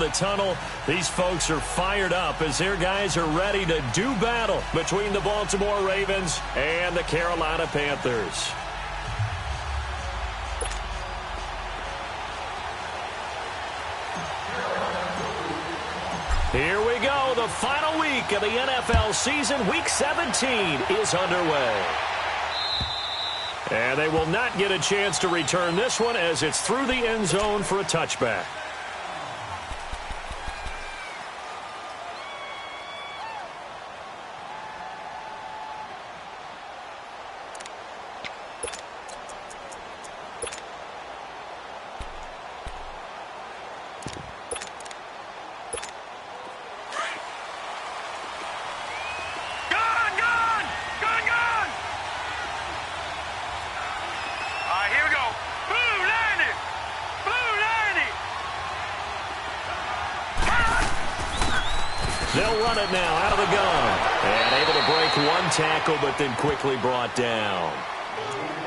the tunnel. These folks are fired up as their guys are ready to do battle between the Baltimore Ravens and the Carolina Panthers. Here we go. The final week of the NFL season. Week 17 is underway. And they will not get a chance to return this one as it's through the end zone for a touchback. They'll run it now out of the gun. And able to break one tackle, but then quickly brought down.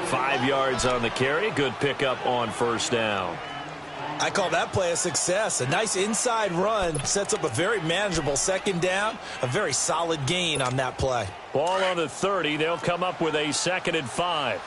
5 yards on the carry. Good pickup on first down. I call that play a success. A nice inside run sets up a very manageable second down. A very solid gain on that play. Ball on the 30. They'll come up with a 2nd and 5.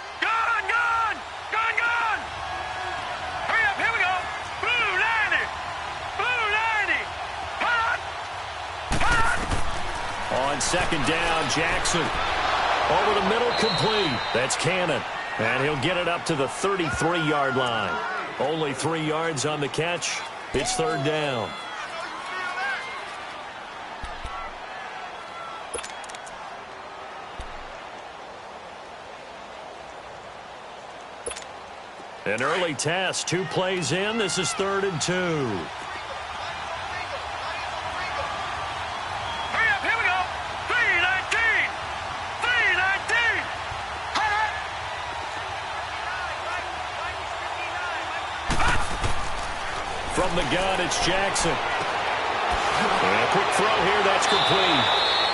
On second down, Jackson. Over the middle, complete. That's Cannon. And he'll get it up to the 33-yard line. Only 3 yards on the catch. It's 3rd down. An early test. 2 plays in. This is 3rd and 2. From the gun, it's Jackson. And a quick throw here, that's complete.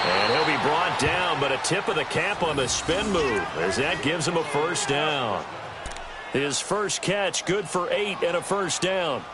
And he'll be brought down, but a tip of the cap on the spin move as that gives him a first down. His first catch, good for 8 and a first down.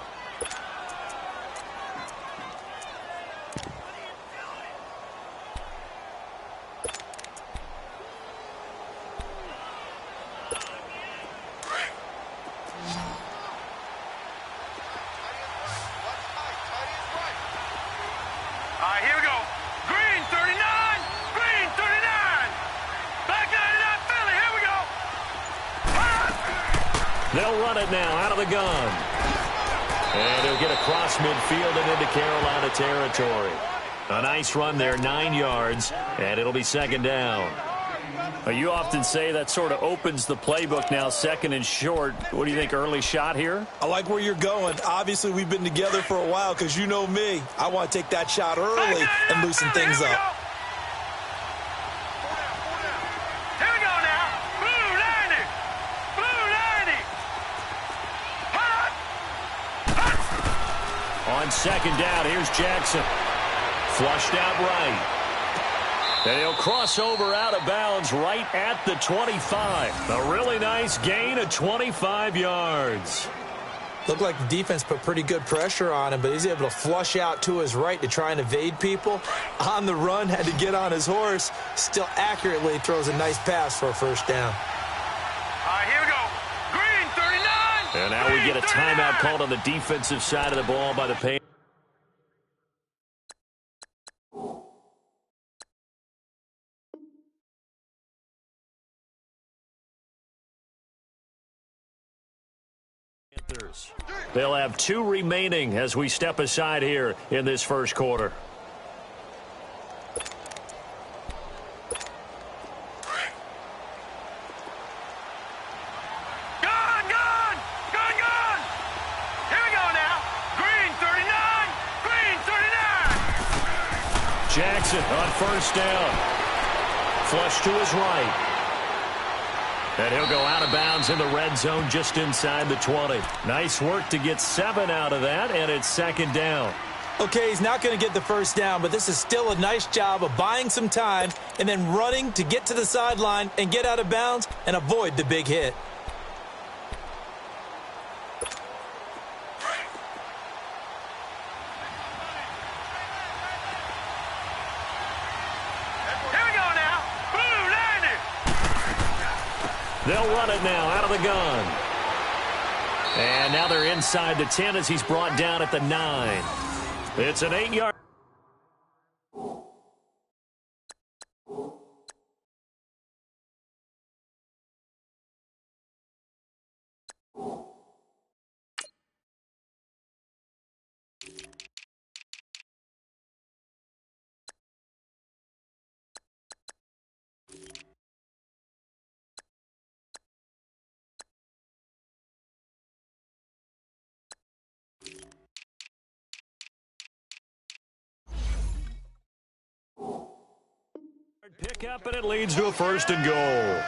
They'll run it now out of the gun. And he'll get across midfield and into Carolina territory. A nice run there, 9 yards, and it'll be 2nd down. You often say that sort of opens the playbook now, 2nd and short. What do you think, early shot here? I like where you're going. Obviously, we've been together for a while because you know me. I want to take that shot early and loosen things up. On 2nd down, here's Jackson. Flushed out right. And he'll cross over out of bounds right at the 25. A really nice gain of 25 yards. Looked like the defense put pretty good pressure on him, but he's able to flush out to his right to try and evade people. On the run, had to get on his horse. Still accurately throws a nice pass for a first down. Here we go. Green, 39. And now we get a timeout called on the defensive side of the ball by the Panthers. They'll have 2 remaining as we step aside here in this first quarter. Gone! Here we go now. Green, 39. Green, 39. Jackson on first down. Flush to his right. And he'll go out of bounds in the red zone just inside the 20. Nice work to get 7 out of that, and it's 2nd down. Okay, he's not going to get the first down, but this is still a nice job of buying some time and then running to get to the sideline and get out of bounds and avoid the big hit. They'll run it now out of the gun. And now they're inside the 10 as he's brought down at the 9. It's an 8-yard. Pick up, and it leads to a 1st and goal.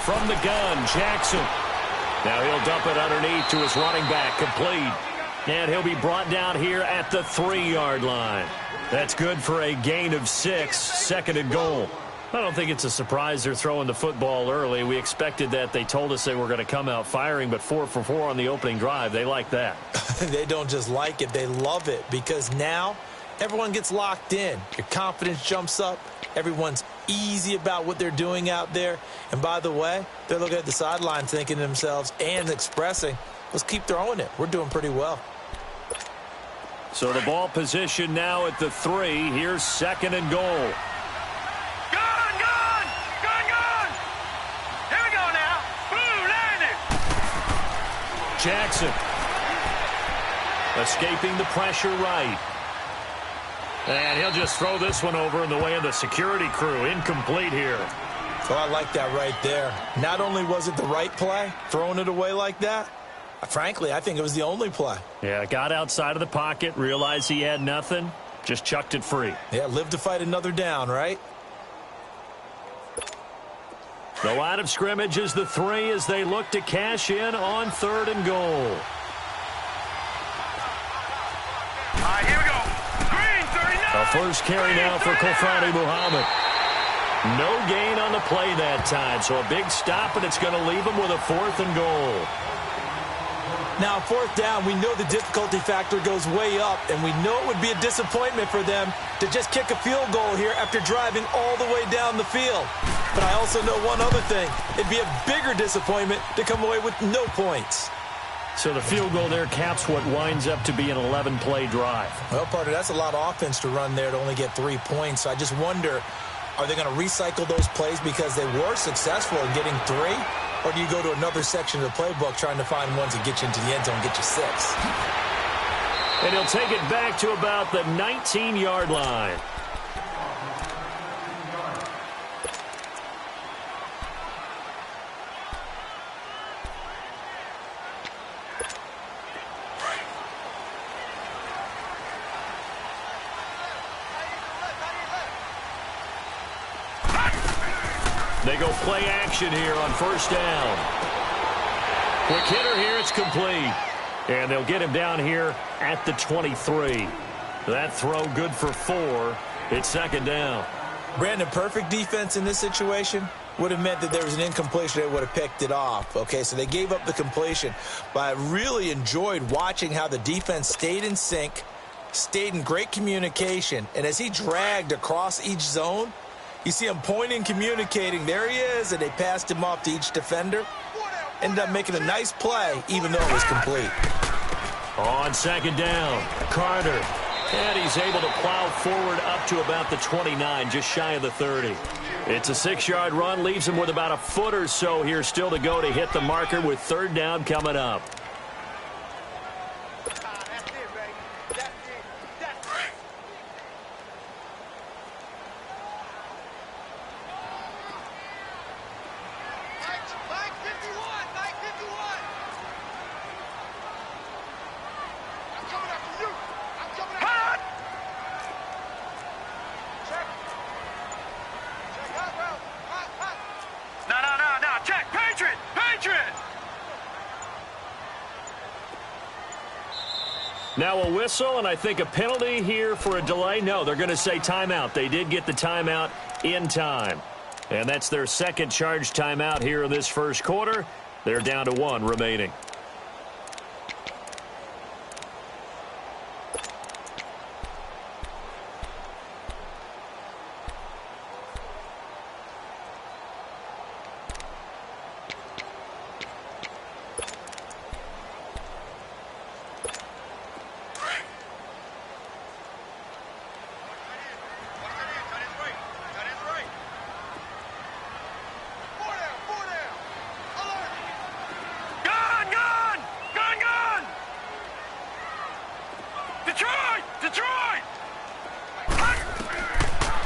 From the gun, Jackson. Now he'll dump it underneath to his running back, complete. And he'll be brought down here at the 3-yard line. That's good for a gain of 6, 2nd and goal. I don't think it's a surprise they're throwing the football early. We expected that. They told us they were going to come out firing, but 4 for 4 on the opening drive. They like that. They don't just like it, they love it, because now everyone gets locked in. Your confidence jumps up. Everyone's easy about what they're doing out there. And by the way, they're looking at the sideline thinking to themselves and expressing, let's keep throwing it. We're doing pretty well. So the ball position now at the 3. Here's 2nd and goal. Here we go now. Blue, land it. Jackson. Escaping the pressure right. And he'll just throw this one over in the way of the security crew. Incomplete here. So I like that right there. Not only was it the right play, throwing it away like that, frankly, I think it was the only play. Yeah, got outside of the pocket, realized he had nothing, just chucked it free. Yeah, live to fight another down, right? The line of scrimmage is the 3 as they look to cash in on 3rd and goal. All right, here we go. Green, 39. A first carry now for Kofani Muhammad. No gain on the play that time, so a big stop, and it's going to leave him with a 4th and goal. Now, 4th down, we know the difficulty factor goes way up, and we know it would be a disappointment for them to just kick a field goal here after driving all the way down the field. But I also know one other thing. It'd be a bigger disappointment to come away with no points. So the field goal there caps what winds up to be an 11-play drive. Well, partner, that's a lot of offense to run there to only get 3 points. So I just wonder, are they going to recycle those plays because they were successful in getting 3? Or do you go to another section of the playbook trying to find ones that get you into the end zone and get you 6? And he'll take it back to about the 19-yard line. They go play action here on 1st down. Quick hitter here, it's complete. And they'll get him down here at the 23. That throw good for 4. It's 2nd down. Brandon, perfect defense in this situation would have meant that there was an incompletion. They would have picked it off. Okay, so they gave up the completion. But I really enjoyed watching how the defense stayed in sync, stayed in great communication. And as he dragged across each zone, you see him pointing, communicating. There he is, and they passed him off to each defender. Ended up making a nice play, even though it was complete. On 2nd down, Carter. And he's able to plow forward up to about the 29, just shy of the 30. It's a 6-yard run, leaves him with about a foot or so here still to go to hit the marker with 3rd down coming up. Now a whistle, and I think a penalty here for a delay. No, they're going to say timeout. They did get the timeout in time. And that's their second charged timeout here in this first quarter. They're down to 1 remaining.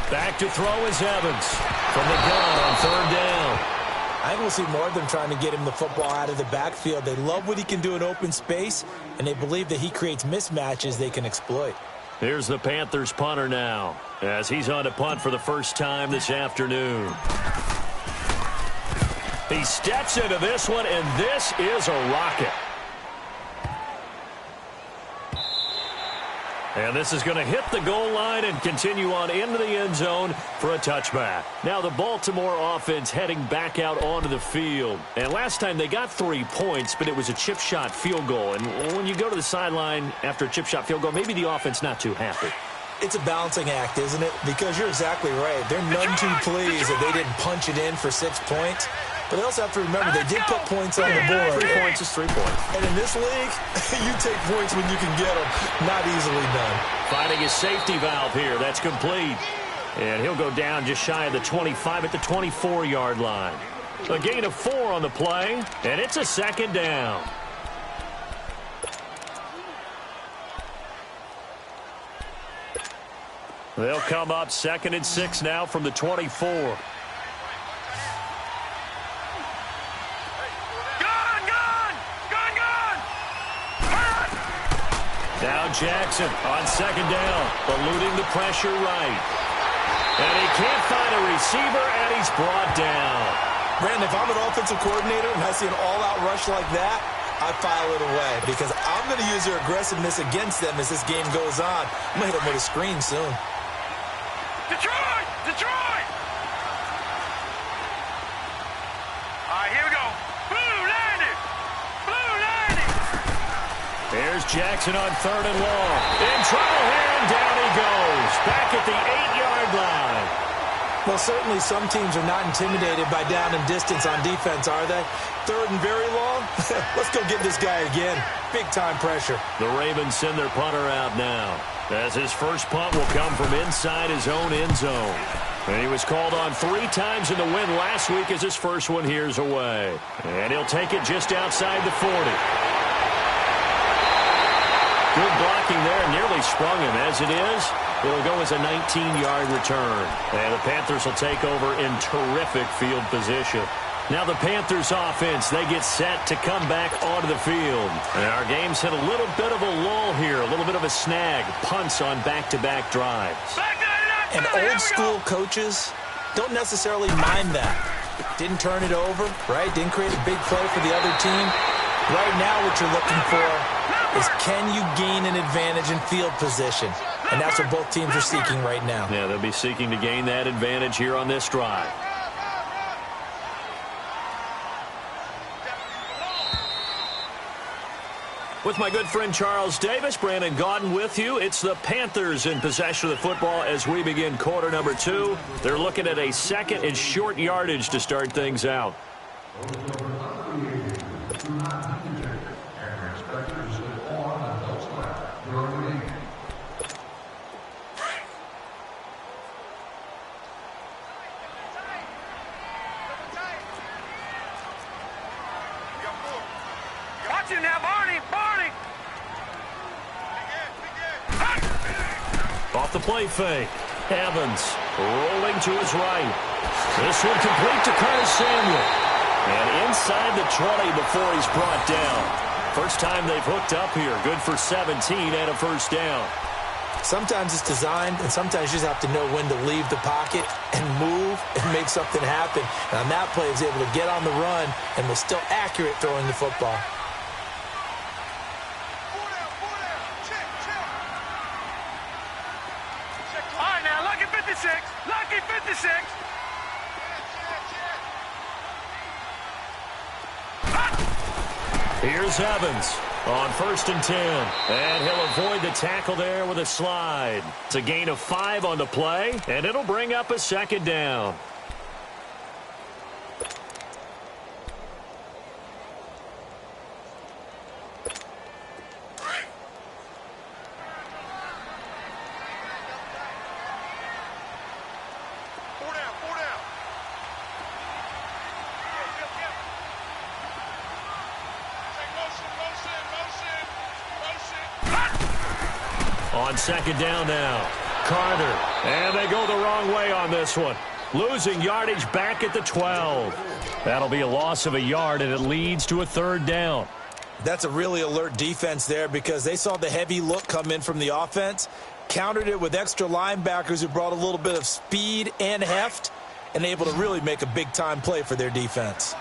Back to throw is Evans from the gun on 3rd down. I think we'll see more of them trying to get him the football out of the backfield. They love what he can do in open space, and they believe that he creates mismatches they can exploit. Here's the Panthers punter now, as he's on to punt for the first time this afternoon. He steps into this one, and this is a rocket. And this is going to hit the goal line and continue on into the end zone for a touchback. Now the Baltimore offense heading back out onto the field. And last time they got 3 points, but it was a chip shot field goal. And when you go to the sideline after a chip shot field goal, maybe the offense not too happy. It's a balancing act, isn't it? Because you're exactly right. They're none too pleased that they didn't punch it in for 6 points. But they also have to remember they did put points on the board. 3 points is 3 points. And in this league, you take points when you can get them. Not easily done. Finding his safety valve here. That's complete. And he'll go down just shy of the 25 at the 24-yard line. A gain of 4 on the play, and it's a 2nd down. They'll come up 2nd and 6 now from the 24. Now Jackson on 2nd down, eluding the pressure right. And he can't find a receiver, and he's brought down. Brandon, if I'm an offensive coordinator and I see an all-out rush like that, I file it away because I'm going to use their aggressiveness against them as this game goes on. I'm going to hit them with a screen soon. Detroit! Detroit! All right, here we go. Blue landed! Blue landed! There's Jackson on 3rd and long. In trouble here, and down he goes. Back at the 8-yard line. Well, certainly some teams are not intimidated by down and distance on defense, are they? 3rd and very long? Let's go get this guy again. Big-time pressure. The Ravens send their punter out now, as his first punt will come from inside his own end zone. And he was called on 3 times in the win last week as his first one here's away. And he'll take it just outside the 40. Good blocking there, nearly sprung him. As it is, it'll go as a 19-yard return. And the Panthers will take over in terrific field position. Now the Panthers offense, they get set to come back onto the field. And our game's hit a little bit of a lull here, a little bit of a snag. Punts on back-to-back drives. And old-school coaches don't necessarily mind that. Didn't turn it over, right? Didn't create a big play for the other team. Right now what you're looking for is can you gain an advantage in field position? And that's what both teams are seeking right now. Yeah, they'll be seeking to gain that advantage here on this drive. With my good friend Charles Davis, Brandon Gaudin with you. It's the Panthers in possession of the football as we begin quarter number 2. They're looking at a 2nd and short yardage to start things out. Watch him now, Barney! Barney! Off the play fake. Evans rolling to his right. This one complete to Curtis Samuel. And inside the 20 before he's brought down. First time they've hooked up here. Good for 17 and a first down. Sometimes it's designed, and sometimes you just have to know when to leave the pocket and move and make something happen. And on that play, he was able to get on the run and was still accurate throwing the football. Here's Evans on 1st and 10. And he'll avoid the tackle there with a slide. It's a gain of 5 on the play, and it'll bring up a 2nd down. On 2nd down now, Carter. And they go the wrong way on this one. Losing yardage back at the 12. That'll be a loss of a yard, and it leads to a 3rd down. That's a really alert defense there because they saw the heavy look come in from the offense, countered it with extra linebackers who brought a little bit of speed and heft, and able to really make a big-time play for their defense.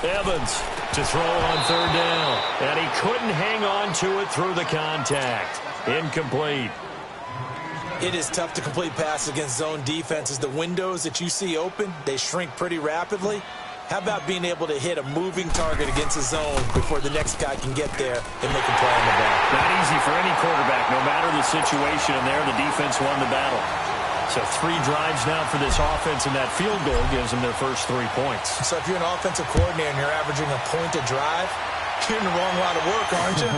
Evans to throw on 3rd down, and he couldn't hang on to it through the contact. Incomplete. It is tough to complete passes against zone defenses. The windows that you see open, they shrink pretty rapidly. How about being able to hit a moving target against a zone before the next guy can get there and make a play on the ball? Not easy for any quarterback, no matter the situation, and there the defense won the battle. So 3 drives now for this offense, and that field goal gives them their first 3 points. So if you're an offensive coordinator and you're averaging a point a drive, you're in the wrong line of work, aren't you?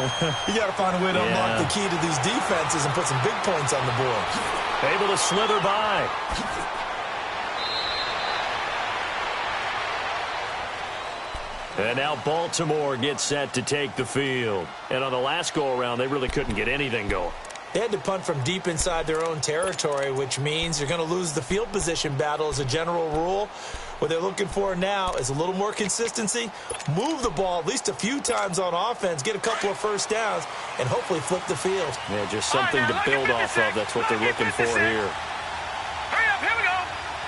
You got to find a way to unlock the key to these defenses and put some big points on the board. Able to slither by. And now Baltimore gets set to take the field. And on the last go-around, they really couldn't get anything going. They had to punt from deep inside their own territory, which means you're going to lose the field position battle as a general rule. What they're looking for now is a little more consistency, move the ball at least a few times on offense, get a couple of first downs, and hopefully flip the field. Yeah, just something to build off of. That's what they're looking for here. Hurry up, here we go.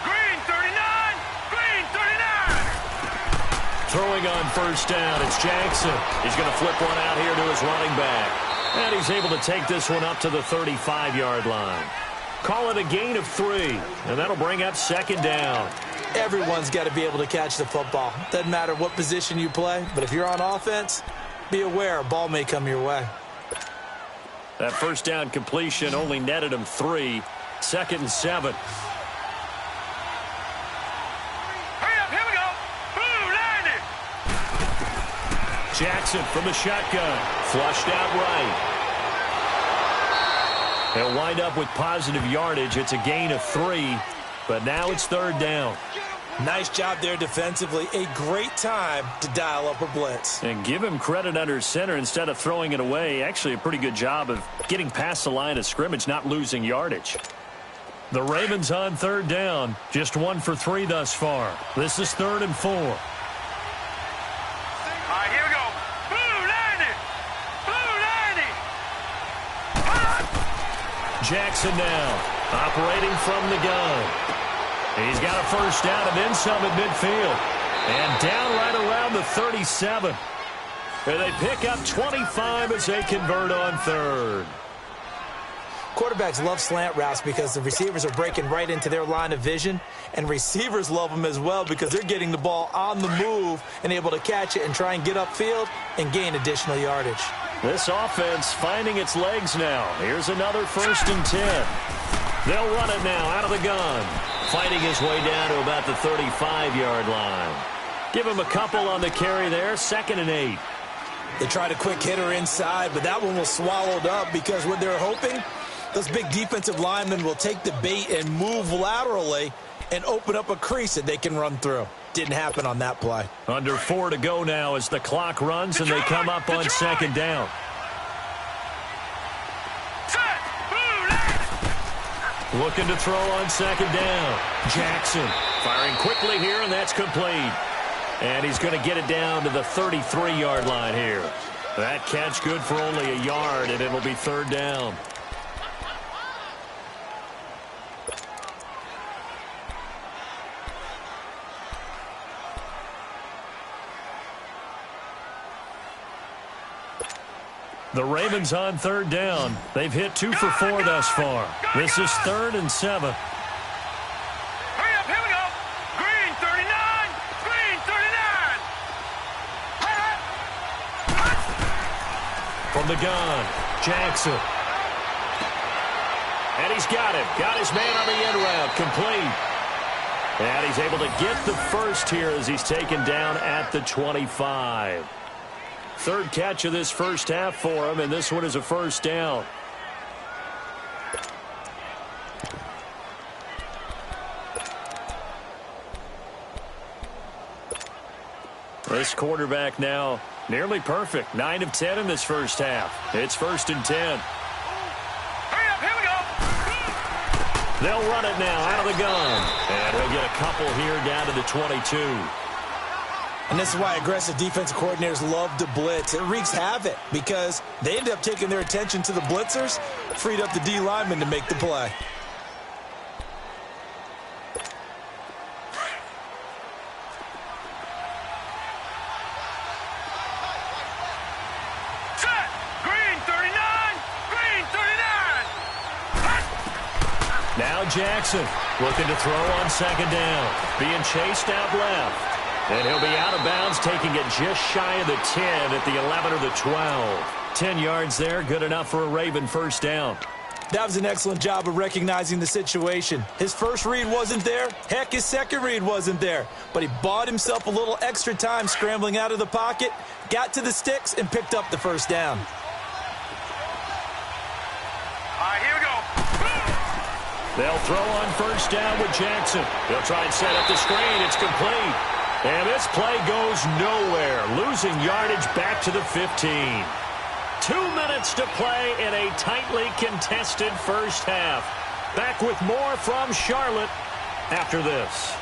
Green 39, green 39. Throwing on 1st down, it's Jackson. He's going to flip one out here to his running back. And he's able to take this one up to the 35-yard line. Call it a gain of 3, and that'll bring up 2nd down. Everyone's got to be able to catch the football. Doesn't matter what position you play, but if you're on offense, be aware a ball may come your way. That 1st down completion only netted him 3. 2nd and 7. Hurry up, here we go. Boo, landed. Jackson from the shotgun. Flushed out right. They'll wind up with positive yardage. It's a gain of 3, but now it's 3rd down. Nice job there defensively. A great time to dial up a blitz. And give him credit under center instead of throwing it away. Actually a pretty good job of getting past the line of scrimmage, not losing yardage. The Ravens on 3rd down. Just 1 for 3 thus far. This is 3rd and 4. All right, here we go. Boo, landed. Boo, landed. Jackson now operating from the gun. He's got a first down and then some at midfield. And down right around the 37. And they pick up 25 as they convert on 3rd. Quarterbacks love slant routes because the receivers are breaking right into their line of vision, and receivers love them as well because they're getting the ball on the move and able to catch it and try and get upfield and gain additional yardage. This offense finding its legs now. Here's another 1st and 10. They'll run it now out of the gun. Fighting his way down to about the 35-yard line. Give him a couple on the carry there. 2nd and 8. They tried a quick hitter inside, but that one was swallowed up because what they're hoping, those big defensive linemen will take the bait and move laterally and open up a crease that they can run through. Didn't happen on that play. Under 4 to go now as the clock runs and they come up on 2nd down. Looking to throw on 2nd down. Jackson firing quickly here, and that's complete. And he's going to get it down to the 33-yard line here. That catch good for only a yard, and it'll be 3rd down. The Ravens on third down. They've hit 2 for 4 thus far. This is 3rd and 7. Hurry up, here we go. Green 39. Green 39. From the gun, Jackson. And he's got him. Got his man on the end route. Complete. And he's able to get the first here as he's taken down at the 25. 3rd catch of this first half for him, and this one is a first down. This quarterback now nearly perfect. 9 of 10 in this first half. It's 1st and 10. Hurry up, here we go. They'll run it now out of the gun. And he'll get a couple here down to the 22. And this is why aggressive defensive coordinators love to blitz. It wreaks havoc because they end up taking their attention to the blitzers, freed up the D lineman to make the play. Set. Green 39. Green 39. Now Jackson looking to throw on 2nd down. Being chased out left. And he'll be out of bounds, taking it just shy of the 10 at the 11 or the 12. 10 yards there, good enough for a Raven first down. That was an excellent job of recognizing the situation. His first read wasn't there. Heck, his second read wasn't there. But he bought himself a little extra time scrambling out of the pocket, got to the sticks, and picked up the first down. All right, here we go. They'll throw on first down with Jackson. They'll try and set up the screen. It's complete. And this play goes nowhere, losing yardage back to the 15. 2 minutes to play in a tightly contested first half. Back with more from Charlotte after this.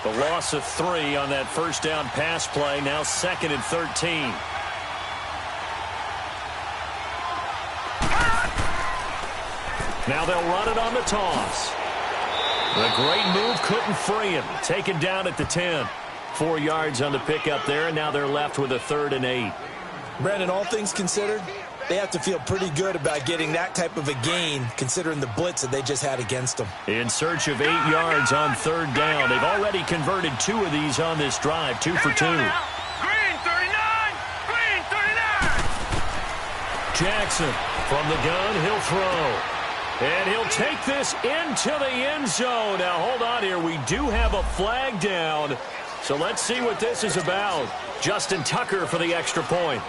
The loss of 3 on that first down pass play, now 2nd and 13. Now they'll run it on the toss. The great move couldn't free him. Taken down at the 10. 4 yards on the pickup there, and now they're left with a 3rd and 8. Brandon, all things considered, they have to feel pretty good about getting that type of a gain, considering the blitz that they just had against them. In search of 8 yards on 3rd down. They've already converted 2 of these on this drive, 2 for 2. Green 39. Green 39. Jackson from the gun, he'll throw. And he'll take this into the end zone. Now, hold on here. We do have a flag down. So let's see what this is about. Justin Tucker for the extra point.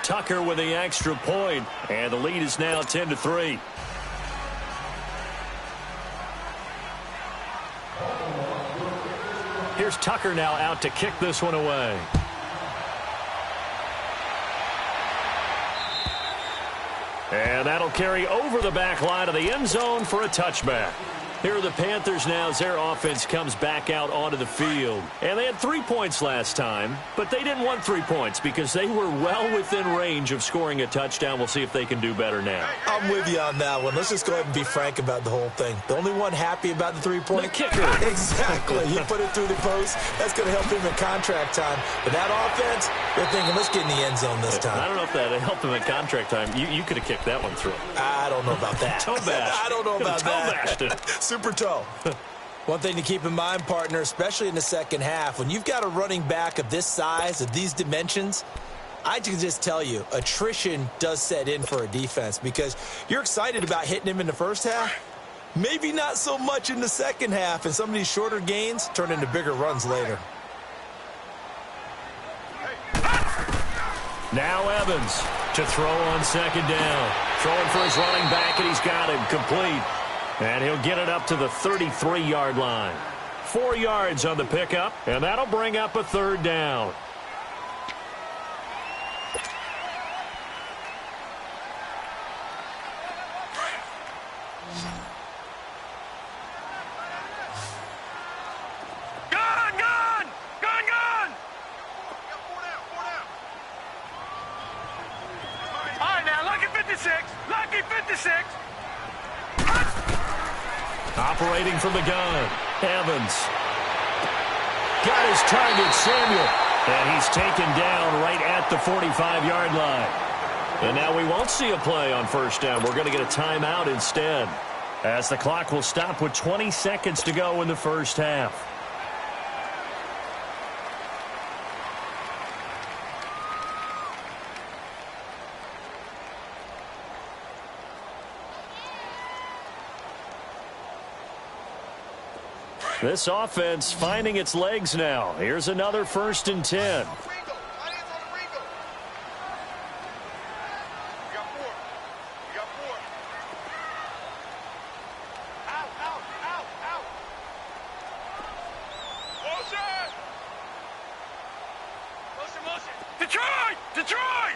Tucker with the extra point. And the lead is now 10-3. Here's Tucker now out to kick this one away. And that'll carry over the back line of the end zone for a touchback. Here are the Panthers now as their offense comes back out onto the field. And they had 3 points last time, but they didn't want 3 points because they were well within range of scoring a touchdown. We'll see if they can do better now. I'm with you on that one. Let's just go ahead and be frank about the whole thing. The only one happy about the 3-point? The kicker. Exactly. He put it through the post. That's going to help him in contract time. But that offense, they're thinking, let's get in the end zone this time. I don't know if that helped him in contract time. You could have kicked that one through. I don't know about that. Toe bash. I don't know about that. Toe bashed it. Super toe. One thing to keep in mind, partner, especially in the second half, when you've got a running back of this size, of these dimensions, I can just tell you, attrition does set in for a defense because you're excited about hitting him in the first half. Maybe not so much in the second half, and some of these shorter gains turn into bigger runs later. Now Evans to throw on 2nd down. Throwing for his running back, and he's got him complete. And he'll get it up to the 33-yard line. 4 yards on the pickup, and that'll bring up a 3rd down. All right, now look at 56. Lucky 56. Operating from the gun, Evans. Got his target, Samuel. And he's taken down right at the 45-yard line. And now we won't see a play on first down. We're going to get a timeout instead, as the clock will stop with 20 seconds to go in the first half. This offense finding its legs now. Here's another 1st and 10. Detroit!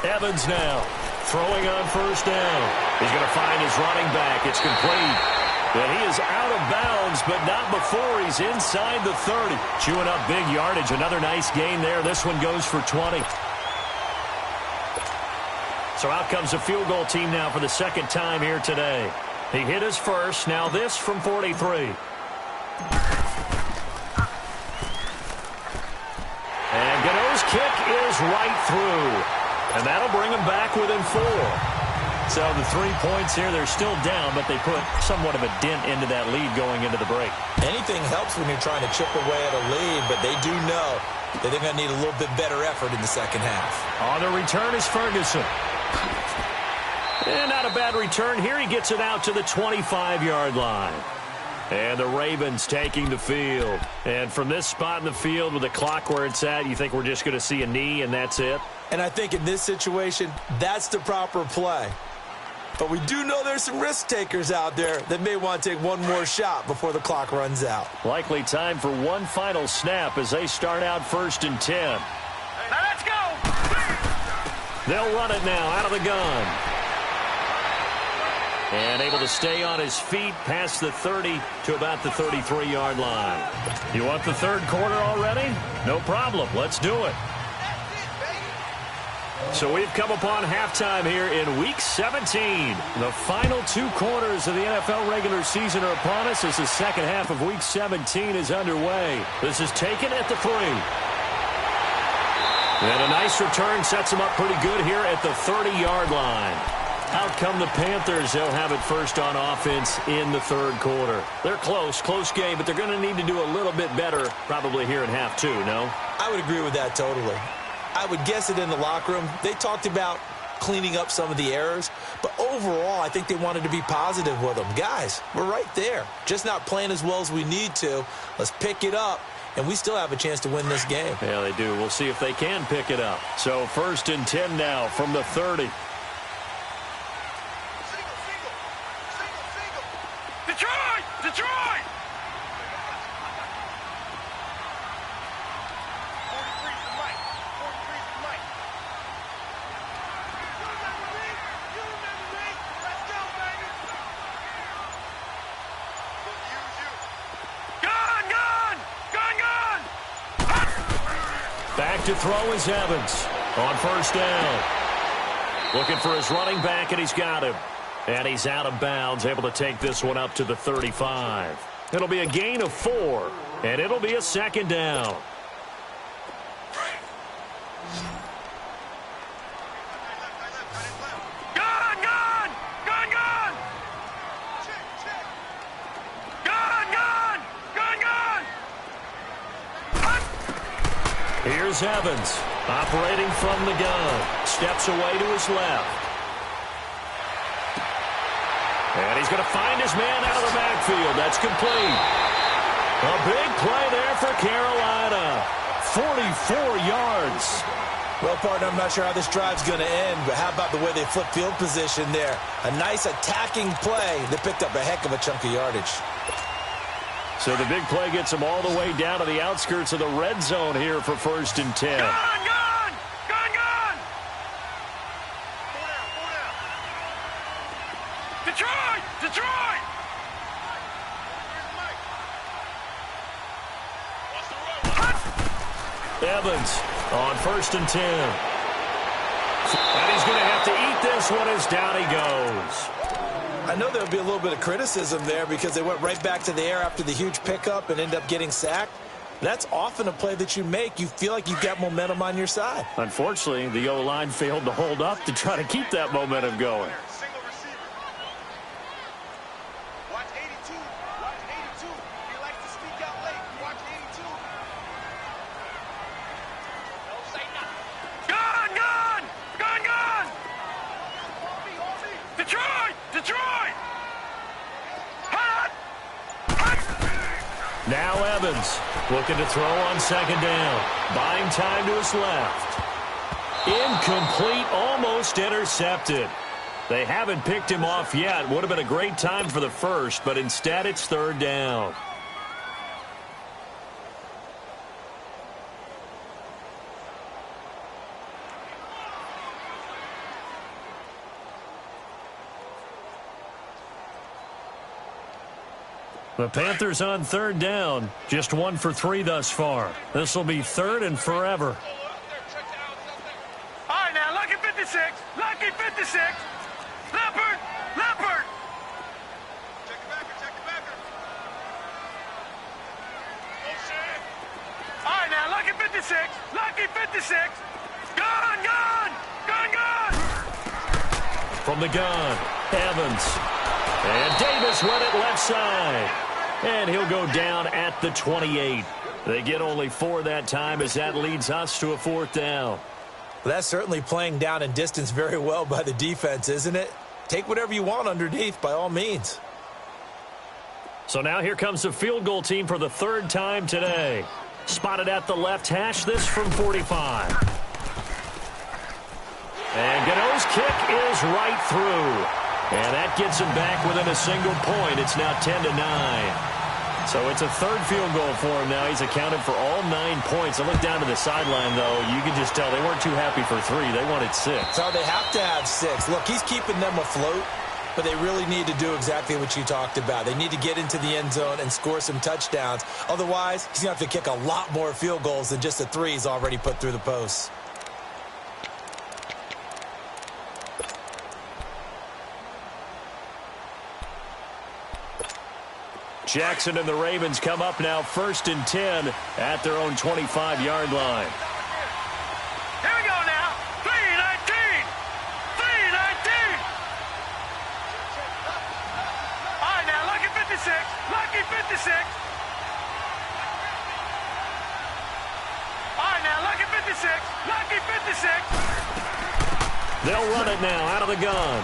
Evans now throwing on first down. He's going to find his running back. It's complete. And he is out of bounds, but not before he's inside the 30. Chewing up big yardage. Another nice gain there. This one goes for 20. So out comes a field goal team now for the second time here today. He hit his first. Now this from 43. And Gano's kick is right through. And that'll bring him back within 4. So the 3 points here, they're still down, but they put somewhat of a dent into that lead going into the break. Anything helps when you're trying to chip away at a lead, but they do know that they're going to need a little bit better effort in the second half. On the return is Ferguson. And not a bad return here. He gets it out to the 25-yard line. And the Ravens taking the field. And from this spot in the field with the clock where it's at, you think we're just going to see a knee and that's it? And I think in this situation, that's the proper play. But we do know there's some risk takers out there that may want to take one more shot before the clock runs out. Likely time for one final snap as they start out 1st and 10. Now let's go! They'll run it now out of the gun. And able to stay on his feet past the 30 to about the 33-yard line. You want the third quarter already? No problem. Let's do it. So we've come upon halftime here in Week 17. The final 2 quarters of the NFL regular season are upon us as the second half of Week 17 is underway. This is taken at the 3. And a nice return sets him up pretty good here at the 30-yard line. Out come the Panthers. They'll have it first on offense in the third quarter. They're close game, but they're going to need to do a little bit better probably here in half 2, no? I would agree with that totally. I would guess it in the locker room. They talked about cleaning up some of the errors, but overall, I think they wanted to be positive with them. Guys, we're right there. Just not playing as well as we need to. Let's pick it up, and we still have a chance to win this game. Yeah, they do. We'll see if they can pick it up. So 1st and 10 now from the 30. Detroit! Back to throw is Evans on first down. Looking for his running back, and he's got him. And he's out of bounds, able to take this one up to the 35. It'll be a gain of 4, and it'll be a second down. Here's Evans, operating from the gun. Steps away to his left. And he's going to find his man out of the backfield. That's complete. A big play there for Carolina. 44 yards. Well, partner, I'm not sure how this drive's going to end, but how about the way they flip field position there? A nice attacking play that picked up a heck of a chunk of yardage. So the big play gets them all the way down to the outskirts of the red zone here for 1st and 10. Gun! Detroit! Evans on 1st and 10. And he's going to have to eat this one as down he goes. I know there'll be a little bit of criticism there because they went right back to the air after the huge pickup and end up getting sacked. That's often a play that you make. You feel like you've got momentum on your side. Unfortunately, the O-line failed to hold up to try to keep that momentum going. Single receiver. Watch 82. Watch 82. He likes to sneak out late. Watch 82. Don't say nothing. Gun! Gun! Gun! Gun! Detroit! Detroit! Hot! Hot! Now Evans looking to throw on second down. Buying time to his left. Incomplete, almost intercepted. They haven't picked him off yet. Would have been a great time for the first, but instead it's third down. The Panthers on third down. Just 1 for 3 thus far. This will be third and forever. All right, now, Lucky 56. Lucky 56. Leopard. Leopard. Check the backer. Check the backer. All right, now, Lucky 56. Lucky 56. Gun, gun. Gun, gun. From the gun, Evans. And Davis went it left side. And he'll go down at the 28. They get only 4 that time as that leads us to a fourth down. That's certainly playing down and distance very well by the defense, isn't it? Take whatever you want underneath by all means. So now here comes the field goal team for the third time today. Spotted at the left hash, this from 45. And Gano's kick is right through. And that gets him back within a single point. It's now 10-9. So it's a third field goal for him now. He's accounted for all 9 points. I look down to the sideline, though. You can just tell they weren't too happy for 3. They wanted 6. So they have to have 6. Look, he's keeping them afloat, but they really need to do exactly what you talked about. They need to get into the end zone and score some touchdowns. Otherwise, he's going to have to kick a lot more field goals than just the 3 he's already put through the posts. Jackson and the Ravens come up now 1st and 10 at their own 25-yard line. Here we go now. 3-19. 3-19. All right, now, Lucky 56. Lucky 56. All right, now, Lucky 56. Lucky 56. They'll run it now out of the gun.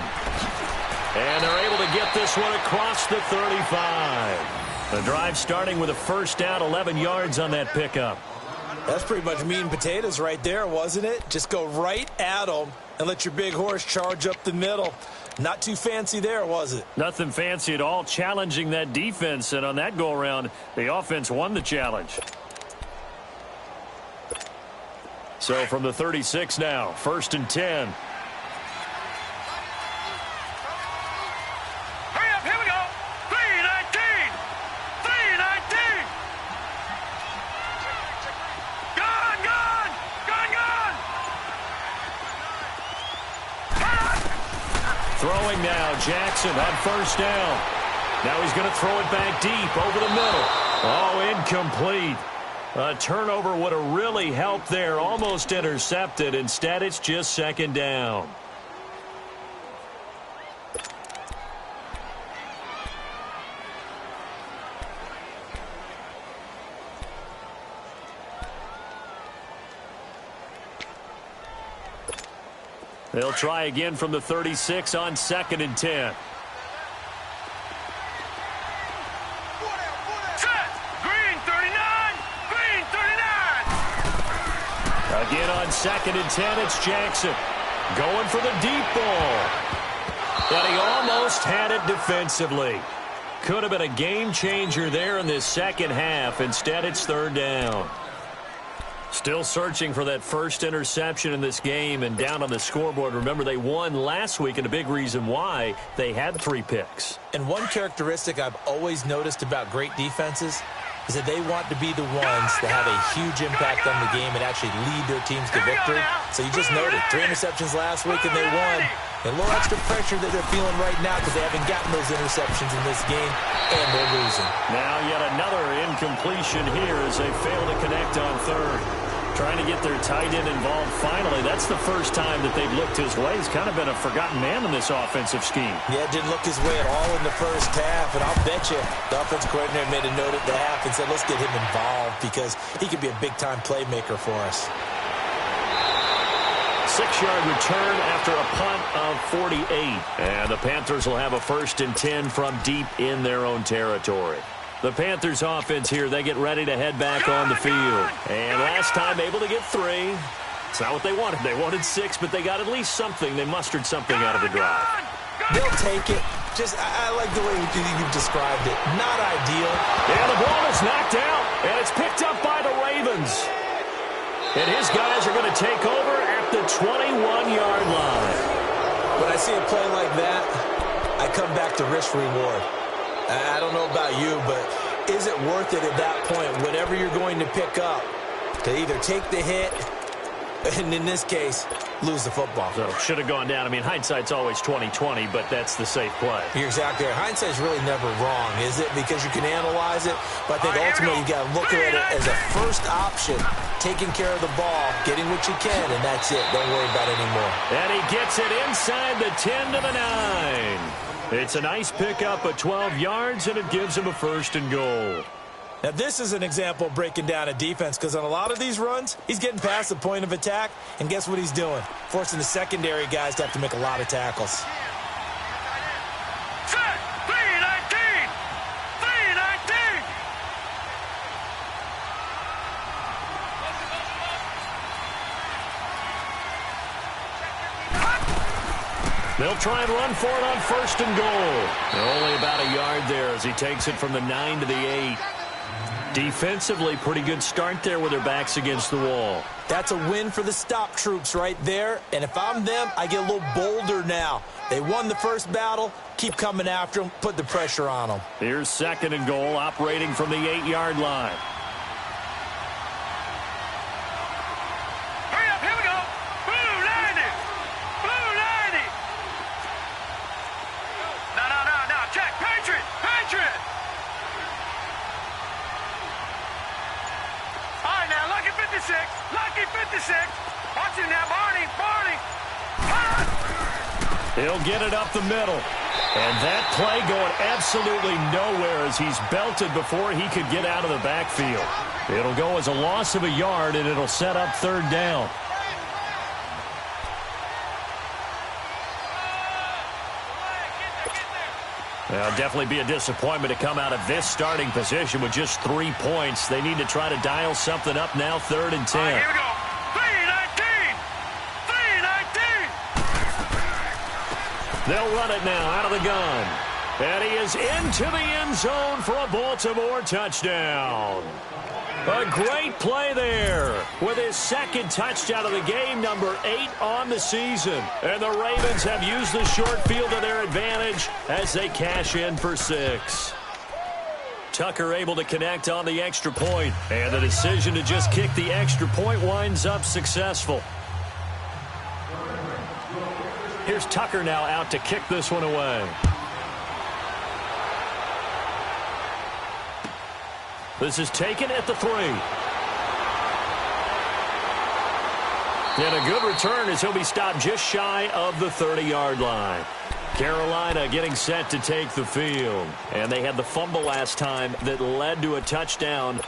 And they're able to get this one across the 35. The drive starting with a first down, 11 yards on that pickup. That's pretty much meat and potatoes right there, wasn't it? Just go right at them and let your big horse charge up the middle. Not too fancy there, was it? Nothing fancy at all, challenging that defense. And on that go-around, the offense won the challenge. So from the 36 now, 1st and 10. Throwing now, Jackson on first down. Now he's going to throw it back deep over the middle. Oh, incomplete. A turnover would have really helped there. Almost intercepted. Instead, it's just second down. They'll try again from the 36 on 2nd and 10. Set. Green 39. Green 39. Again on 2nd and 10, it's Jackson. Going for the deep ball. But he almost had it defensively. Could have been a game changer there in this second half. Instead, it's third down. Still searching for that first interception in this game and down on the scoreboard. Remember, they won last week, and a big reason why they had 3 picks. And one characteristic I've always noticed about great defenses, is that they want to be the ones that have a huge impact on the game and actually lead their teams to victory. So you just noted 3 interceptions last week and they won. A little extra pressure that they're feeling right now because they haven't gotten those interceptions in this game, and they're losing. Now yet another incompletion here as they fail to connect on third. Trying to get their tight end involved finally. That's the first time that they've looked his way. He's kind of been a forgotten man in this offensive scheme. Yeah, didn't look his way at all in the first half, and I'll bet you the offensive coordinator made a note at the half and said, let's get him involved because he could be a big-time playmaker for us. 6-yard return after a punt of 48. And the Panthers will have a 1st and 10 from deep in their own territory. The Panthers offense here, they get ready to head back on the field. And last time able to get 3. It's not what they wanted. They wanted 6, but they got at least something. They mustered something out of the drive. They'll take it. I like the way you've described it. Not ideal. And the ball is knocked out, and it's picked up by the Ravens. And his guys are going to take over at the 21-yard line. When I see a play like that, I come back to risk-reward. I don't know about you, but is it worth it at that point, whatever you're going to pick up, to either take the hit, and in this case, lose the football? So should have gone down. I mean, hindsight's always 20/20, but that's the safe play. You're exactly right. Hindsight's really never wrong, is it? Because you can analyze it, but I think ultimately you got to look at it as a first option, taking care of the ball, getting what you can, and that's it. Don't worry about it anymore. And he gets it inside the 10 to the 9. It's a nice pickup of 12 yards, and it gives him a 1st and goal. Now, this is an example of breaking down a defense because on a lot of these runs, he's getting past the point of attack, and guess what he's doing? Forcing the secondary guys to have to make a lot of tackles. Set. 3-19. 3-19. They'll try and run for it on 1st and goal. They're only about a yard there as he takes it from the 9 to the 8. Defensively, pretty good start there with their backs against the wall. That's a win for the stop troops right there. And if I'm them, I get a little bolder now. They won the first battle. Keep coming after them. Put the pressure on them. Here's 2nd and goal, operating from the 8-yard line. Hurry up, here we go. Blue 90. Blue 90. No. Check. Patriot. All right, now, Lucky 56. Lucky 56. Watch him now, Barney. He'll get it up the middle. And that play going absolutely nowhere as he's belted before he could get out of the backfield. It'll go as a loss of a yard, and it'll set up 3rd down. It'll definitely be a disappointment to come out of this starting position with just 3 points. They need to try to dial something up now, 3rd and 10. All right, here we go. 3-19. They'll run it now out of the gun. And he is into the end zone for a Baltimore touchdown. A great play there with his 2nd touchdown of the game, number 8 on the season. And the Ravens have used the short field to their advantage as they cash in for 6. Tucker able to connect on the extra point, and the decision to just kick the extra point winds up successful. Here's Tucker now out to kick this one away. This is taken at the 3. And a good return as he'll be stopped just shy of the 30-yard line. Carolina getting set to take the field. And they had the fumble last time that led to a touchdown.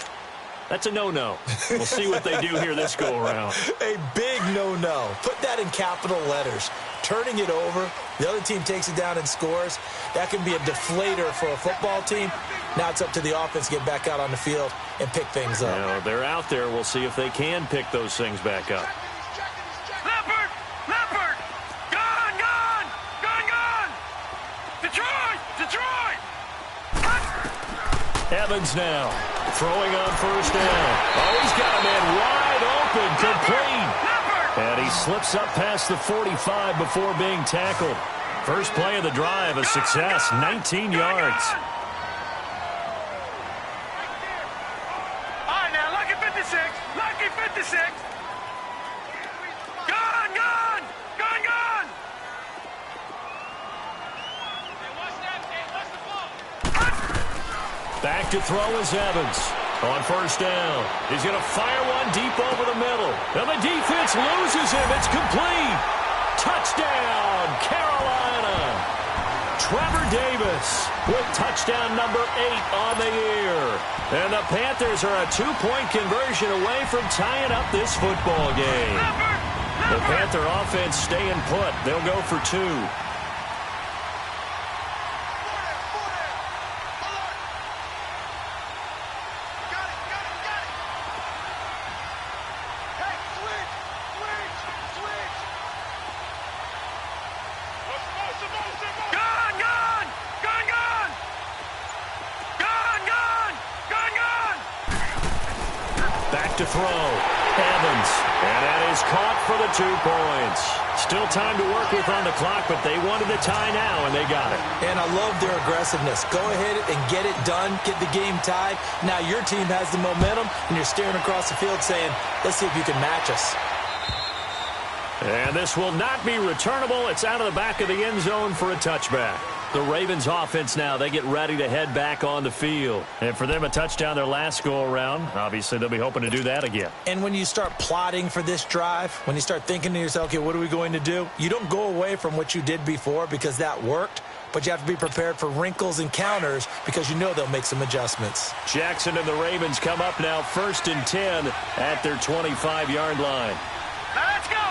That's a no-no. We'll see what they do here this go-around. A big no-no. Put that in capital letters. Turning it over, the other team takes it down and scores. That can be a deflator for a football team. Now it's up to the offense to get back out on the field and pick things up. Now, they're out there. We'll see if they can pick those things back up. Leopard! Gone! Detroit! Evans now throwing on 1st down. Oh, he's got a man wide open, complete. And he slips up past the 45 before being tackled. First play of the drive, a success, 19 yards. Back to throw is Evans. On first down, he's going to fire one deep over the middle. And the defense loses him. It's complete. Touchdown, Carolina. Trevor Davis with touchdown number 8 on the year. And the Panthers are a 2-point conversion away from tying up this football game. The Panther offense staying put. They'll go for 2. To throw, Evans, and that is caught for the 2 points. Still time to work with on the clock, but they wanted the tie now, and they got it. And I love their aggressiveness. Go ahead and get it done, get the game tied. Now your team has the momentum, and you're staring across the field saying, let's see if you can match us. And this will not be returnable. It's out of the back of the end zone for a touchback. The Ravens offense now, they get ready to head back on the field. And for them, a touchdown their last go-around. Obviously, they'll be hoping to do that again. And when you start plotting for this drive, when you start thinking to yourself, okay, what are we going to do? You don't go away from what you did before because that worked. But you have to be prepared for wrinkles and counters because you know they'll make some adjustments. Jackson and the Ravens come up now 1st and 10 at their 25-yard line. Let's go!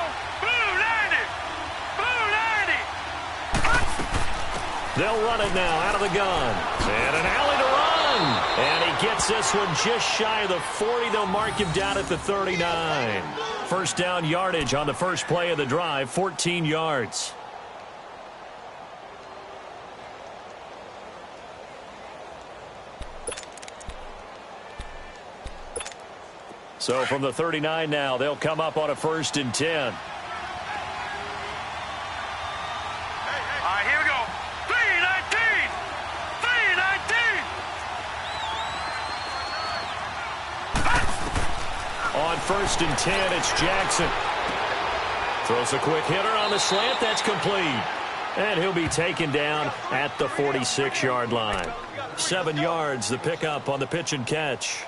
They'll run it now out of the gun. And an alley to run. And he gets this one just shy of the 40. They'll mark him down at the 39. First down yardage on the first play of the drive, 14 yards. So from the 39 now, they'll come up on a 1st and 10. On 1st and 10, it's Jackson. Throws a quick hitter on the slant. That's complete. And he'll be taken down at the 46-yard line. 7 yards, the pickup on the pitch and catch.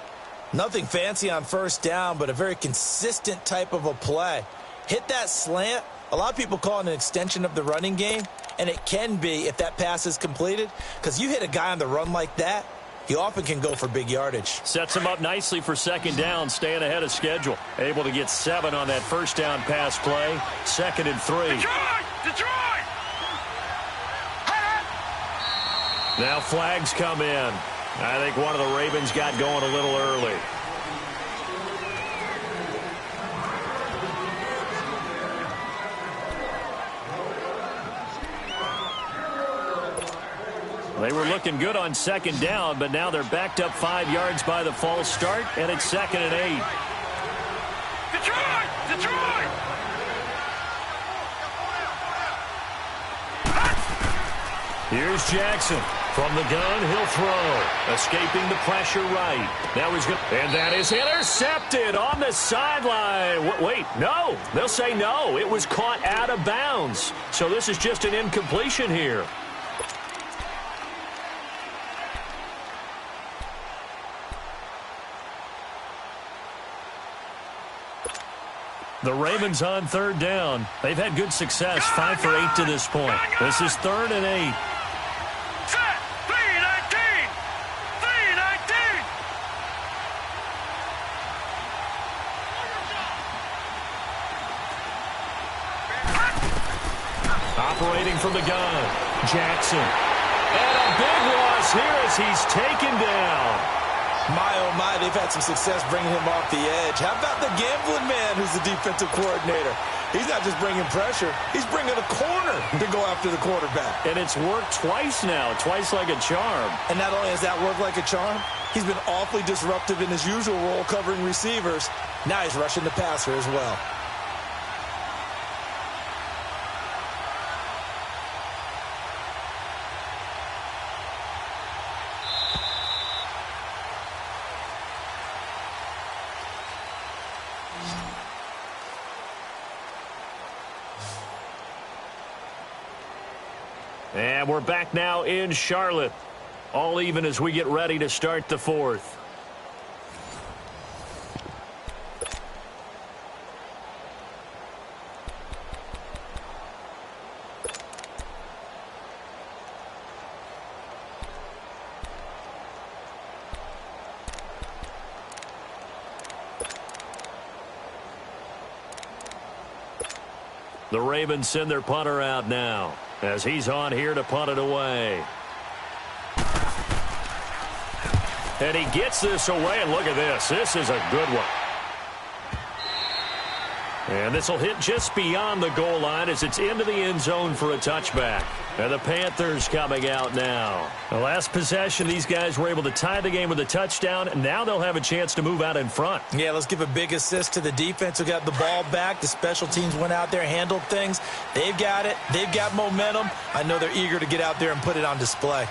Nothing fancy on first down, but a very consistent type of a play. Hit that slant. A lot of people call it an extension of the running game, and it can be if that pass is completed, because you hit a guy on the run like that, he often can go for big yardage. Sets him up nicely for second down, staying ahead of schedule. Able to get 7 on that first down pass play. 2nd and 3. Detroit! Now flags come in. I think one of the Ravens got going a little early. They were looking good on second down, but now they're backed up 5 yards by the false start, and it's 2nd and 8. Detroit! Here's Jackson. From the gun, he'll throw. Escaping the pressure right. Now he's going, and that is intercepted on the sideline. Wait, no. They'll say no. It was caught out of bounds. So this is just an incompletion here. The Ravens on 3rd down. They've had good success, 5 for 8 to this point. This is 3rd and 8. Set! 3-19! 3-19! Operating from the gun, Jackson. And a big loss here as he's taken down. My, oh my, they've had some success bringing him off the edge. How about the gambling man who's the defensive coordinator? He's not just bringing pressure. He's bringing a corner to go after the quarterback. And it's worked twice now, twice like a charm. And not only has that worked like a charm, he's been awfully disruptive in his usual role covering receivers. Now he's rushing the passer as well. And we're back now in Charlotte. All even as we get ready to start the fourth. The Ravens send their punter out now as he's on here to punt it away. And he gets this away, and look at this. This is a good one. And this will hit just beyond the goal line as it's into the end zone for a touchback. And the Panthers coming out now. The last possession, these guys were able to tie the game with a touchdown, and now they'll have a chance to move out in front. Yeah, let's give a big assist to the defense who got the ball back. The special teams went out there, handled things. They've got it. They've got momentum. I know they're eager to get out there and put it on display.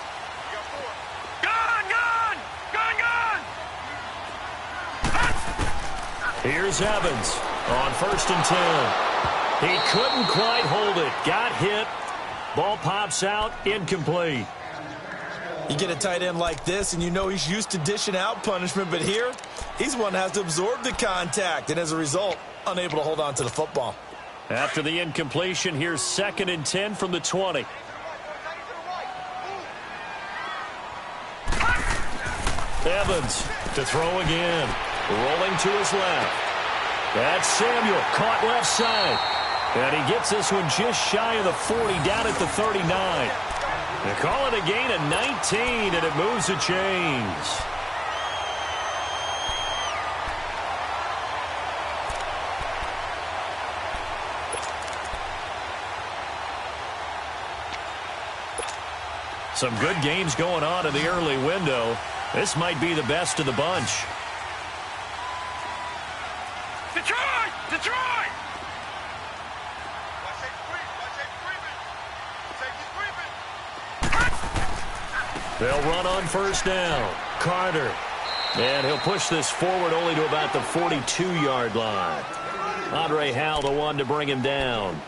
Here's Evans on 1st and 10. He couldn't quite hold it. Got hit. Ball pops out. Incomplete. You get a tight end like this, and you know he's used to dishing out punishment, but here, he's one that has to absorb the contact, and as a result, unable to hold on to the football. After the incompletion, here's 2nd and 10 from the 20. Evans to throw again. Rolling to his left. That's Samuel, caught left side. And he gets this one just shy of the 40, down at the 39. They call it a gain of 19, and it moves the chains. Some good games going on in the early window. This might be the best of the bunch. Detroit! Detroit! They'll run on 1st down. Carter. And he'll push this forward only to about the 42-yard line. Andre Howell, the one to bring him down.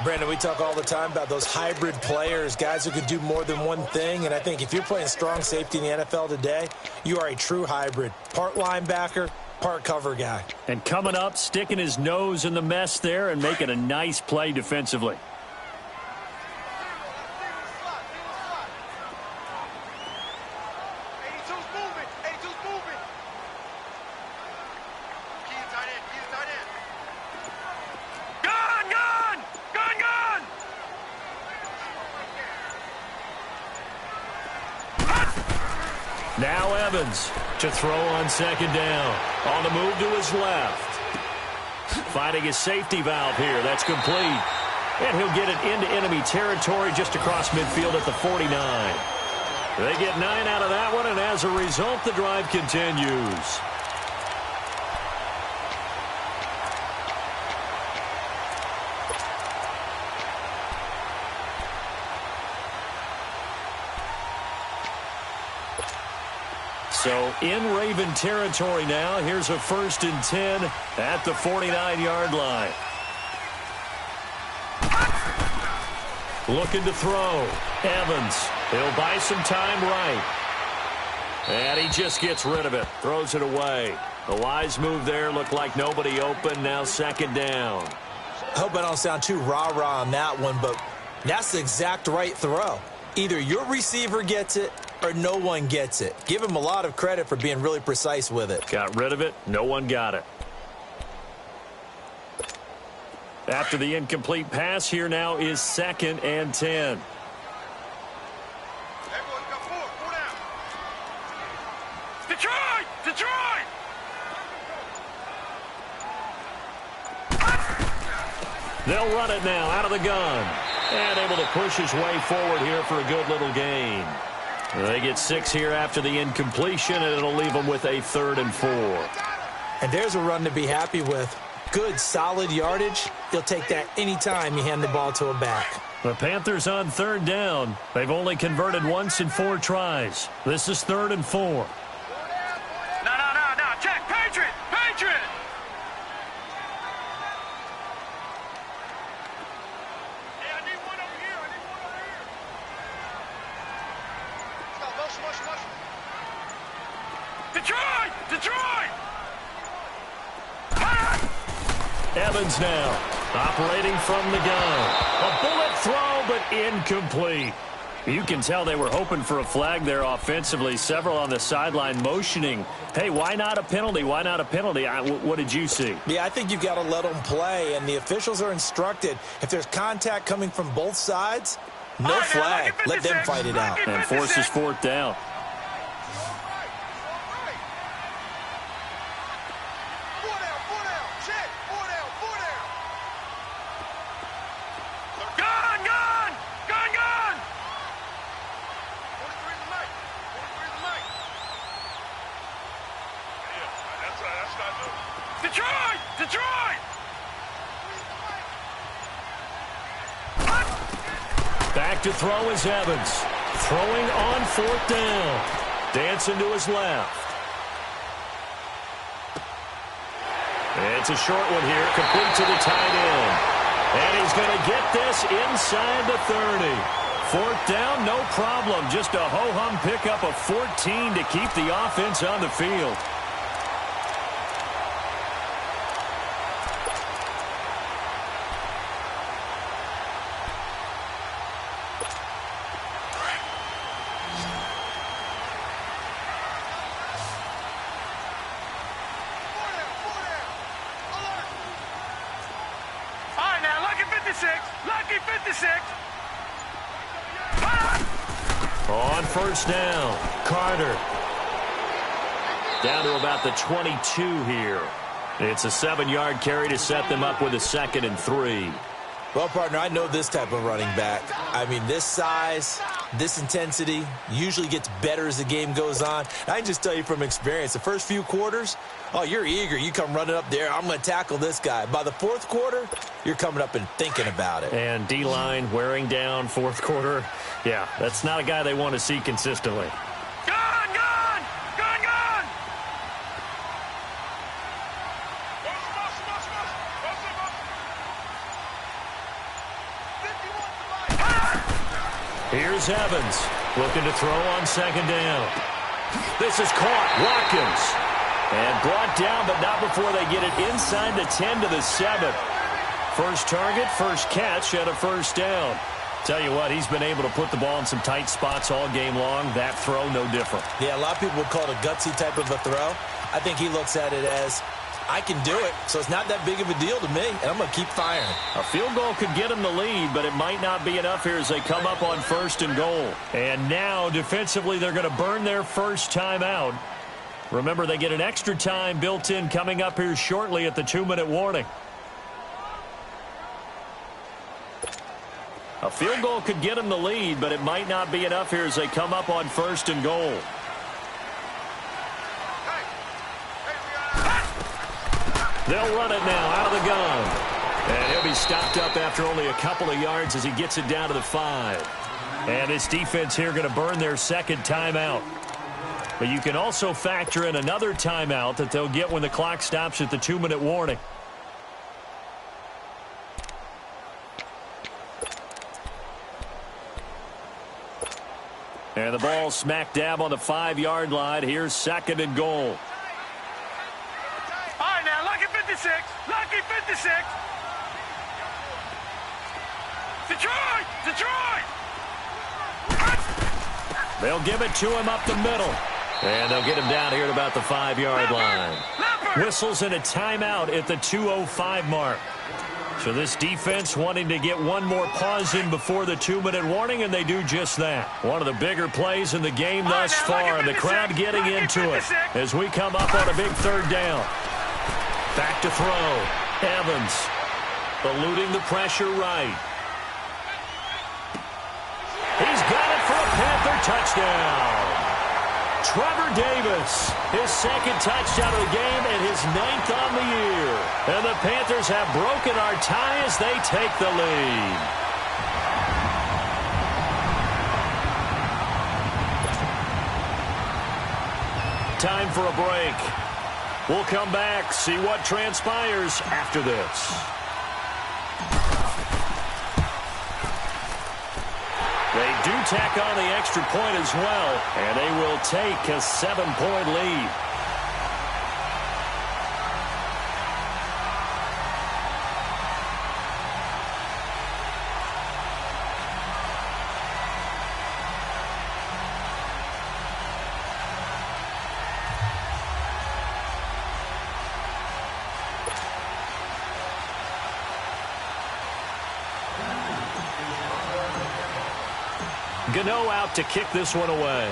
Brandon, we talk all the time about those hybrid players, guys who could do more than one thing, and I think if you're playing strong safety in the NFL today, you are a true hybrid. Part linebacker, part cover guy. And coming up, sticking his nose in the mess there and making a nice play defensively. Now Evans to throw on 2nd down. On the move to his left. Finding his safety valve here. That's complete. And he'll get it into enemy territory just across midfield at the 49. They get 9 out of that one, and as a result, the drive continues. So in Raven territory now. Here's a 1st and 10 at the 49-yard line. Looking to throw. Evans. He'll buy some time right. And he just gets rid of it. Throws it away. A wise move there. Looked like nobody open. Now 2nd down. I hope I don't sound too rah-rah on that one, but that's the exact right throw. Either your receiver gets it or no one gets it. Give him a lot of credit for being really precise with it. Got rid of it. No one got it. After the incomplete pass, here now is 2nd and 10. Detroit! Detroit! They'll run it now out of the gun. And able to push his way forward here for a good little gain. They get 6 here after the incompletion, and it'll leave them with a 3rd and 4. And there's a run to be happy with. Good, solid yardage. He'll take that anytime you hand the ball to a back. The Panthers on 3rd down. They've only converted once in 4 tries. This is 3rd and 4. No. Check. Patriot! Patriot! Hey, I need one over here. Detroit! Detroit! Evans now operating from the gun. A bullet throw, but incomplete. You can tell they were hoping for a flag there offensively. Several on the sideline motioning, hey, why not a penalty? Why not a penalty? What did you see? Yeah, I think you've got to let them play, and the officials are instructed, if there's contact coming from both sides, no flag. Let them fight it out. And forces fourth down. Detroit! Detroit! Back to throw is Evans. Throwing on fourth down. Dancing to his left. It's a short one here. Complete to the tight end. And he's going to get this inside the 30. Fourth down, no problem. Just a ho-hum pickup of 14 to keep the offense on the field. Lucky 56. On first down, Carter. Down to about the 22 here. It's a 7-yard carry to set them up with a 2nd and 3. Well, partner, I know this type of running back. I mean, this size, this intensity usually gets better as the game goes on. I can just tell you from experience, the first few quarters, oh, you're eager. You come running up there, I'm going to tackle this guy. By the fourth quarter, you're coming up and thinking about it. And D-line wearing down fourth quarter. Yeah, that's not a guy they want to see consistently. Here's Evans, looking to throw on 2nd down. This is caught, Watkins. And brought down, but not before they get it inside the 10 to the 7. First target, first catch, and a first down. Tell you what, he's been able to put the ball in some tight spots all game long. That throw, no different. Yeah, a lot of people would call it a gutsy type of a throw. I think he looks at it as, I can do it, so it's not that big of a deal to me, and I'm going to keep firing. A field goal could get them the lead, but it might not be enough here as they come up on 1st and goal. And now, defensively, they're going to burn their first timeout. Remember, they get an extra time built in coming up here shortly at the 2-minute warning. A field goal could get them the lead, but it might not be enough here as they come up on 1st and goal. They'll run it now out of the gun. And he'll be stopped up after only a couple of yards as he gets it down to the 5. And this defense here going to burn their 2nd timeout. But you can also factor in another timeout that they'll get when the clock stops at the 2-minute warning. And the ball smack dab on the 5-yard line. Here's 2nd and goal. All right, now, Lucky 56. Lucky 56. Detroit! Detroit! They'll give it to him up the middle. And they'll get him down here at about the 5-yard line. Whistles and a timeout at the 2:05 mark. So this defense wanting to get one more pause in before the 2-minute warning, and they do just that. One of the bigger plays in the game thus far, and the crowd getting into it as we come up on a big 3rd down. Back to throw. Evans eluding the pressure right. He's got it for a Panther touchdown. Trevor Davis, his 2nd touchdown of the game and his 9th on the year. And the Panthers have broken our tie as they take the lead. Time for a break. We'll come back, see what transpires after this. They do tack on the extra point as well, and they will take a 7-point lead. Gano out to kick this one away.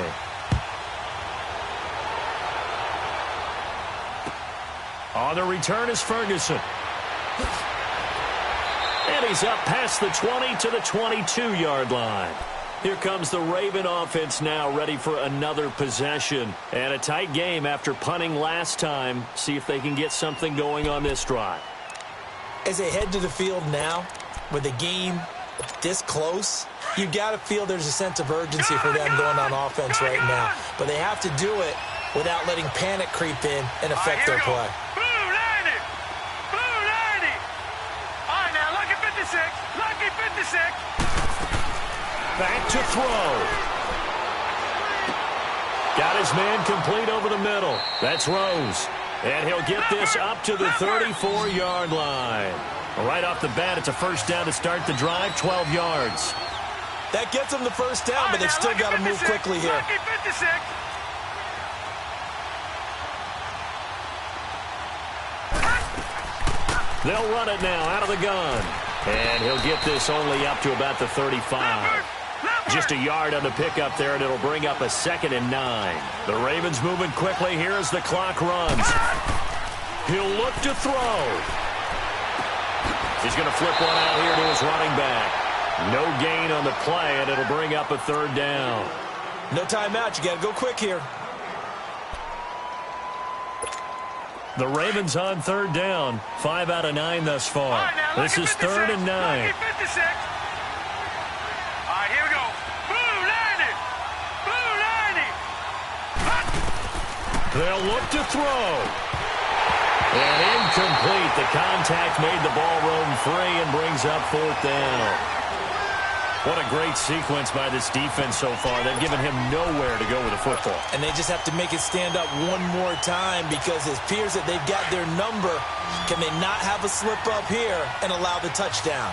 On the return is Ferguson. And he's up past the 20 to the 22-yard line. Here comes the Raven offense now, ready for another possession. And a tight game after punting last time. See if they can get something going on this drive. As they head to the field now, with the game this close, you've got to feel there's a sense of urgency for them going on offense right now. But they have to do it without letting panic creep in and affect their play. Blue 90! Blue 90! All right, now, lucky 56. Lucky 56. Back to throw. Got his man complete over the middle. That's Rose. And he'll get this up to the 34-yard line. Right off the bat, it's a first down to start the drive, 12 yards. That gets them the first down, but they've still got to move quickly here. Lucky 56. They'll run it now out of the gun. And he'll get this only up to about the 35. Just a yard on the pickup there, and it'll bring up a 2nd and 9. The Ravens moving quickly here as the clock runs. He'll look to throw. He's going to flip one out here to his running back. No gain on the play, and it'll bring up a 3rd down. No timeout. You got to go quick here. The Ravens on 3rd down. 5 out of 9 thus far. Right, now, this is 3rd and 9. Lucky 56. All right, here we go. Blue 90. Blue 90. They'll look to throw. And incomplete. The contact made the ball roam free and brings up 4th down. What a great sequence by this defense so far. They've given him nowhere to go with the football. And they just have to make it stand up one more time because it appears that they've got their number. Can they not have a slip up here and allow the touchdown?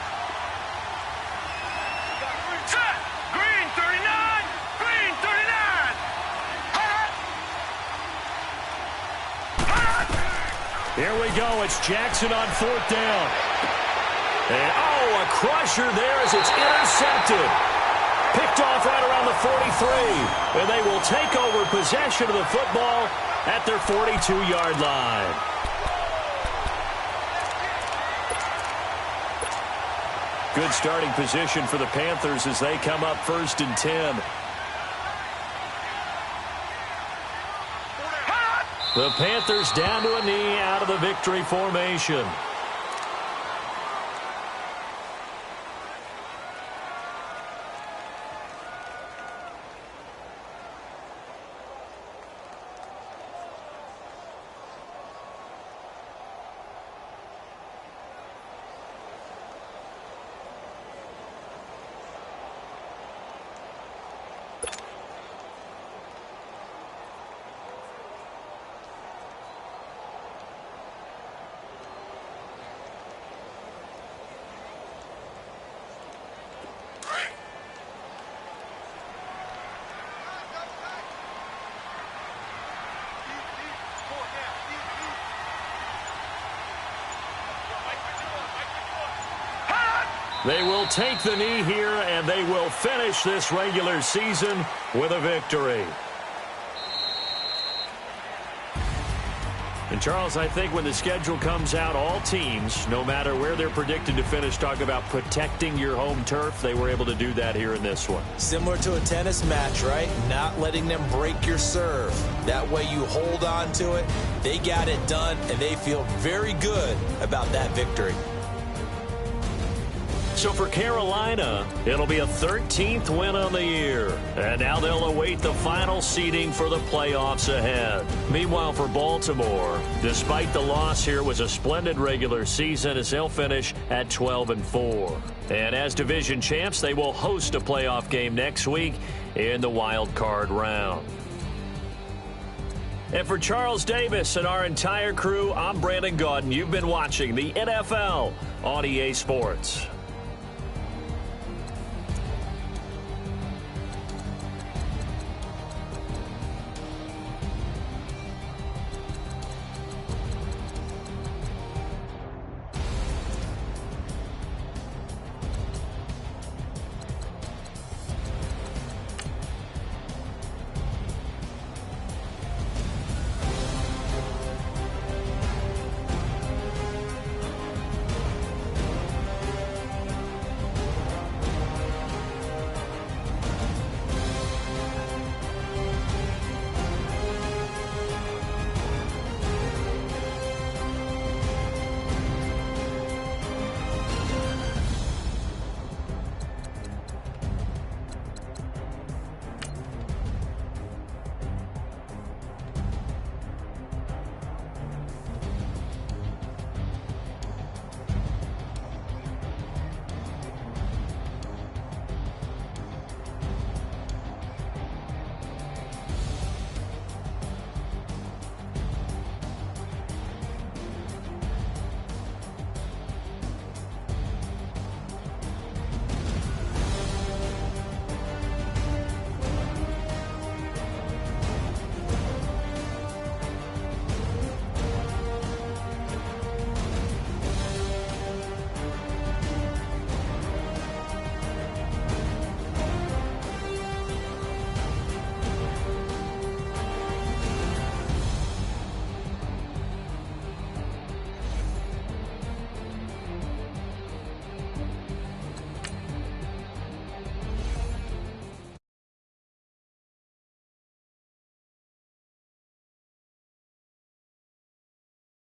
Set. Green 39. Green 39. Here we go. It's Jackson on 4th down. And, a crusher there as it's intercepted. Picked off right around the 43. And they will take over possession of the football at their 42-yard line. Good starting position for the Panthers as they come up 1st and 10. The Panthers down to a knee out of the victory formation. They will take the knee here, and they will finish this regular season with a victory. And, Charles, I think when the schedule comes out, all teams, no matter where they're predicted to finish, talk about protecting your home turf. They were able to do that here in this one. Similar to a tennis match, right? Not letting them break your serve. That way you hold on to it. They got it done, and they feel very good about that victory. So for Carolina, it'll be a 13th win on the year. And now they'll await the final seeding for the playoffs ahead. Meanwhile, for Baltimore, despite the loss here, was a splendid regular season as they'll finish at 12-4. And as division champs, they will host a playoff game next week in the wild card round. And for Charles Davis and our entire crew, I'm Brandon Gaudin. You've been watching the NFL on EA Sports.